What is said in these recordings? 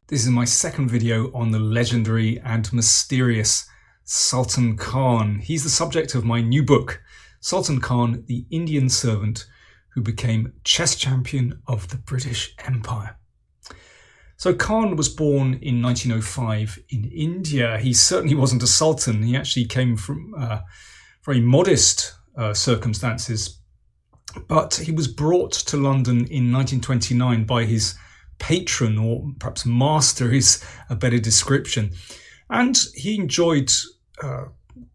This is my second video on the legendary and mysterious Sultan Khan. He's the subject of my new book, Sultan Khan, the Indian Servant who became chess champion of the British Empire. So Khan was born in 1905 in India. He certainly wasn't a sultan. He actually came from very modest circumstances, but he was brought to London in 1929 by his patron, or perhaps master is a better description, and he enjoyed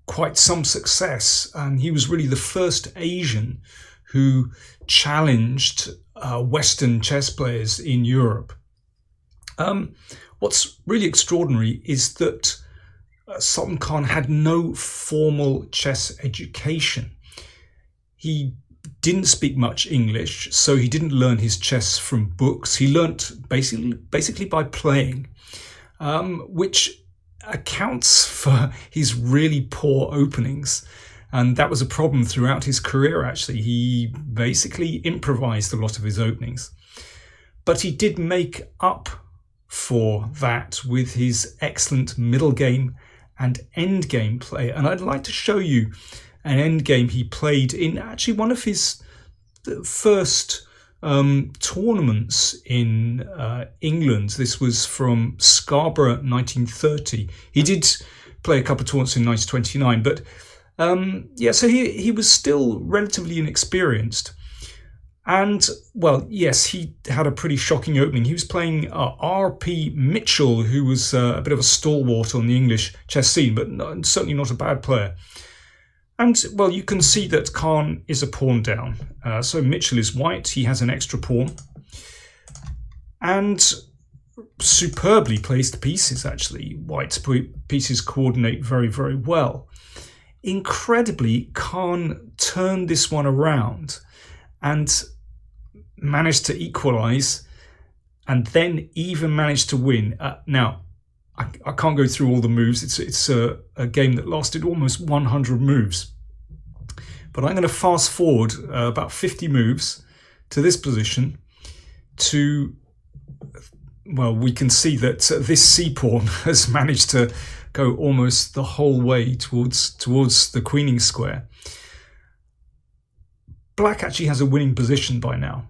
quite some success, and he was really the first Asian who challenged Western chess players in Europe. What's really extraordinary is that Sultan Khan had no formal chess education. He didn't speak much English, so he didn't learn his chess from books. He learnt basically by playing, which accounts for his really poor openings. And that was a problem throughout his career, actually. He basically improvised a lot of his openings. But he did make up for that with his excellent middle game and end game play. And I'd like to show you an end game he played in actually one of his first tournaments in England. This was from Scarborough 1930. He did play a couple of tournaments in 1929, but so he was still relatively inexperienced. And, well, yes, he had a pretty shocking opening. He was playing R.P. Mitchell, who was a bit of a stalwart on the English chess scene, but certainly not a bad player. And, well, you can see that Khan is a pawn down. So Mitchell is white. He has an extra pawn. And superbly placed pieces, actually. White's pieces coordinate very, very well. Incredibly, Khan turned this one around and managed to equalize, and then even managed to win. Now, I can't go through all the moves. It's a game that lasted almost 100 moves. But I'm going to fast forward about 50 moves to this position to, well, we can see that this c-pawn has managed to go almost the whole way towards the queening square. Black actually has a winning position by now.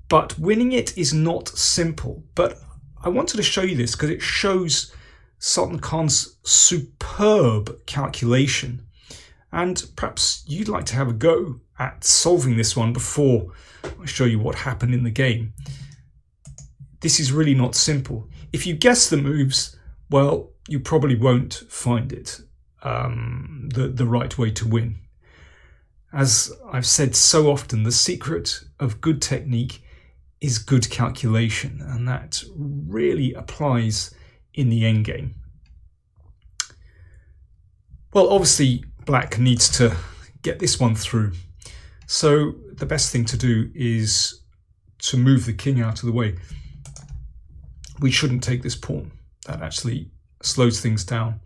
But winning it is not simple. But I wanted to show you this because it shows Sultan Khan's superb calculation. And perhaps you'd like to have a go at solving this one before I show you what happened in the game. This is really not simple. If you guess the moves, well, you probably won't find it the right way to win. As I've said so often, the secret of good technique is good calculation, and that really applies in the endgame. Well, obviously, Black needs to get this one through. So the best thing to do is to move the king out of the way. We shouldn't take this pawn. That actually slows things down.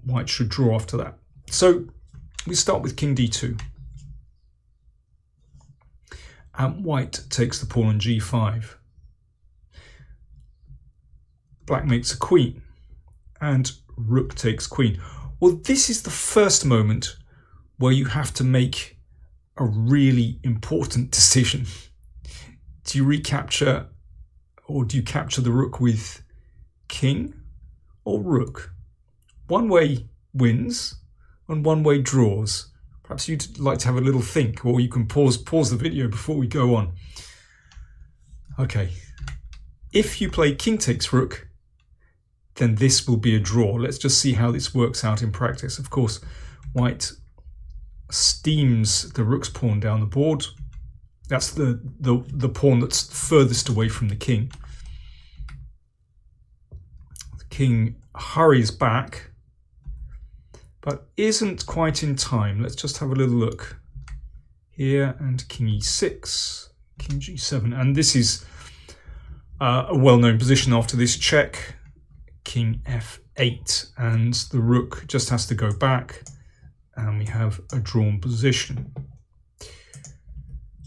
White should draw after that. So we start with king d2. And white takes the pawn on g5. Black makes a queen. And rook takes queen. Well, this is the first moment where you have to make a really important decision. Do you recapture, or do you capture the rook with king or rook? One way wins and one way draws. Perhaps you'd like to have a little think, or you can pause the video before we go on. Okay, if you play king takes rook, then this will be a draw. Let's just see how this works out in practice. Of course, white steams the rook's pawn down the board. That's the pawn that's furthest away from the king. The king hurries back, but isn't quite in time. Let's just have a little look here, and king e6, king g7, and this is a well-known position after this check. King f8, and the rook just has to go back, and we have a drawn position.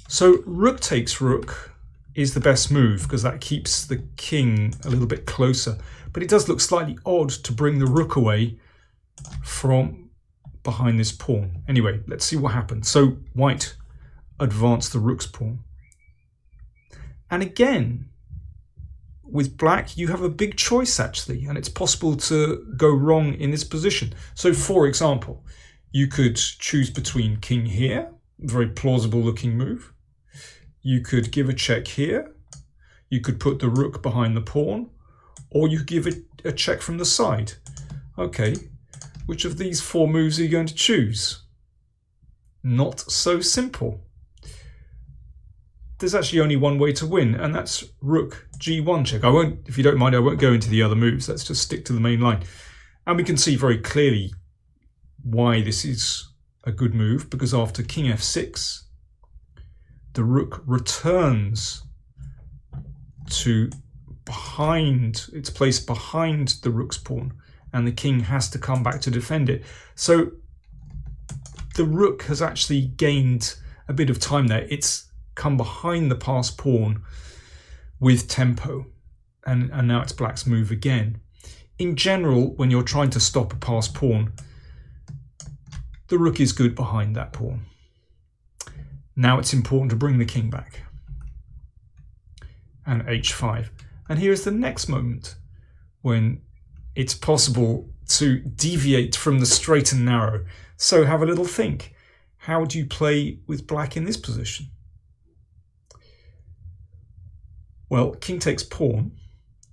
So rook takes rook, is the best move because that keeps the king a little bit closer. But it does look slightly odd to bring the rook away from behind this pawn. Anyway, let's see what happens. So white advanced the rook's pawn. And again, with black, you have a big choice actually, and it's possible to go wrong in this position. So for example, you could choose between king here, very plausible looking move. You could give a check here. You could put the rook behind the pawn, or you give a check from the side. Okay, which of these four moves are you going to choose? Not so simple. There's actually only one way to win, and that's rook g1 check. I won't, if you don't mind, I won't go into the other moves. Let's just stick to the main line. And we can see very clearly why this is a good move, because after king f6, the rook returns to behind, it's placed behind the rook's pawn, and the king has to come back to defend it. So the rook has actually gained a bit of time there. It's come behind the passed pawn with tempo, and now it's black's move again. In general, when you're trying to stop a passed pawn, the rook is good behind that pawn. Now it's important to bring the king back. And h5. And here is the next moment when it's possible to deviate from the straight and narrow. So have a little think. How do you play with black in this position? Well, king takes pawn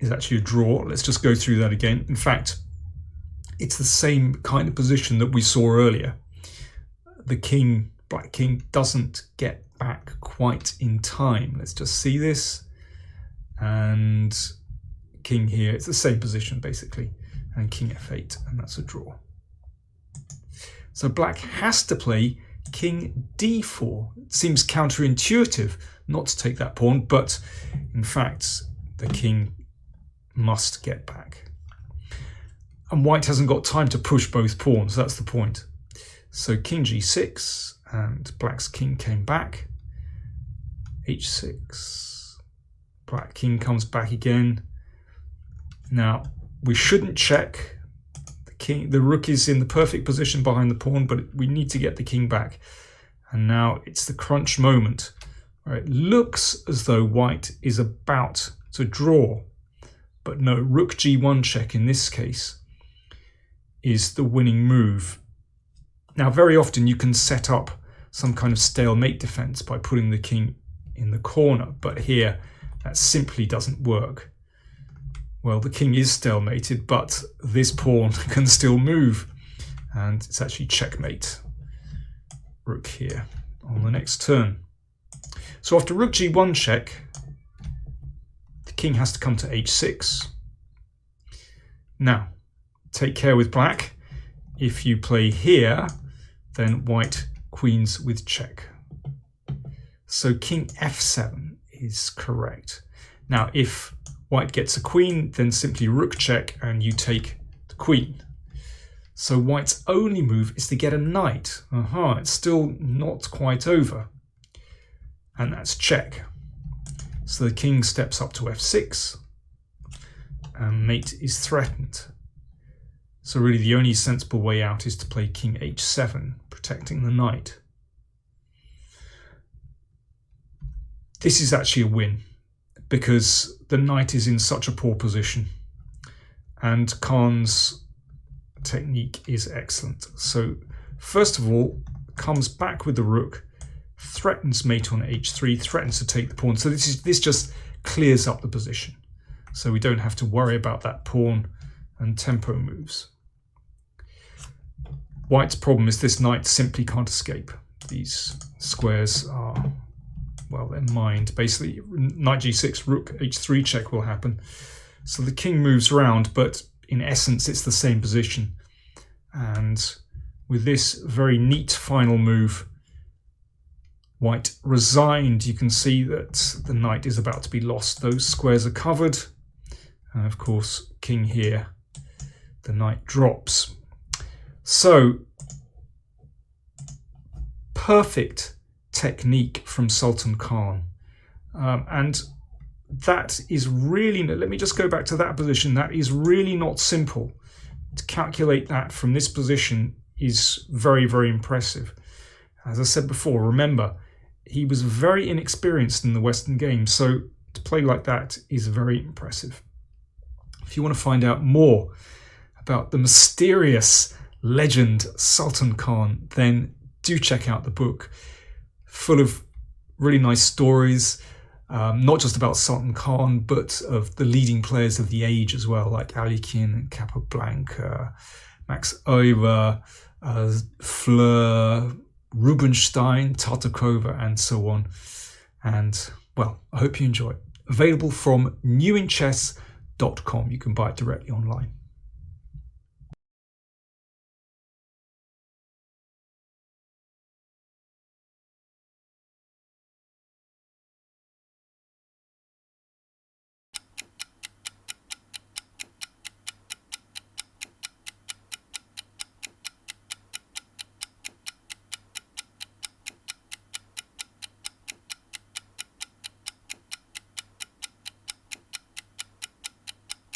is actually a draw. Let's just go through that again. In fact, it's the same kind of position that we saw earlier. The king, black king, doesn't get back quite in time. Let's just see this. And king here, it's the same position basically. And king f8, and that's a draw. So black has to play king d4. It seems counterintuitive not to take that pawn, but in fact, the king must get back. And white hasn't got time to push both pawns, that's the point. So king g6, and black's king came back. h6, black king comes back again. Now, we shouldn't check. The rook is in the perfect position behind the pawn, but we need to get the king back. And now it's the crunch moment. It looks as though white is about to draw, but no, rook g1 check in this case is the winning move. Now, very often you can set up some kind of stalemate defense by putting the king in the corner, but here that simply doesn't work. Well, the king is stalemated, but this pawn can still move, and it's actually checkmate. Rook here on the next turn. So after rook g1 check, the king has to come to h6. Now, take care with black. If you play here, then white queens with check. So king f7 is correct. Now, if white gets a queen, then simply rook check and you take the queen. So white's only move is to get a knight. It's still not quite over. And that's check. So the king steps up to f6 and mate is threatened. So really the only sensible way out is to play king h7, protecting the knight. This is actually a win because the knight is in such a poor position and Khan's technique is excellent. So first of all, comes back with the rook, threatens mate on h3, threatens to take the pawn. So this just clears up the position. So we don't have to worry about that pawn and tempo moves. White's problem is this knight simply can't escape. These squares are, well, they're mined. Basically, knight g6, rook h3 check will happen. So the king moves around, but in essence, it's the same position. And with this very neat final move, white resigned. You can see that the knight is about to be lost. Those squares are covered. And of course, king here, the knight drops. So, perfect technique from Sultan Khan. And that is really, let me just go back to that position. That is really not simple. To calculate that from this position is very, very impressive. As I said before, remember, he was very inexperienced in the Western game, so to play like that is very impressive. If you want to find out more about the mysterious legend Sultan Khan, then do check out the book, full of really nice stories, not just about Sultan Khan, but of the leading players of the age as well, like Alekhine, Capablanca, Max Euler, Fleur, Rubinstein, Tartakova, and so on. And, well, I hope you enjoy it. Available from newinchess.com. You can buy it directly online.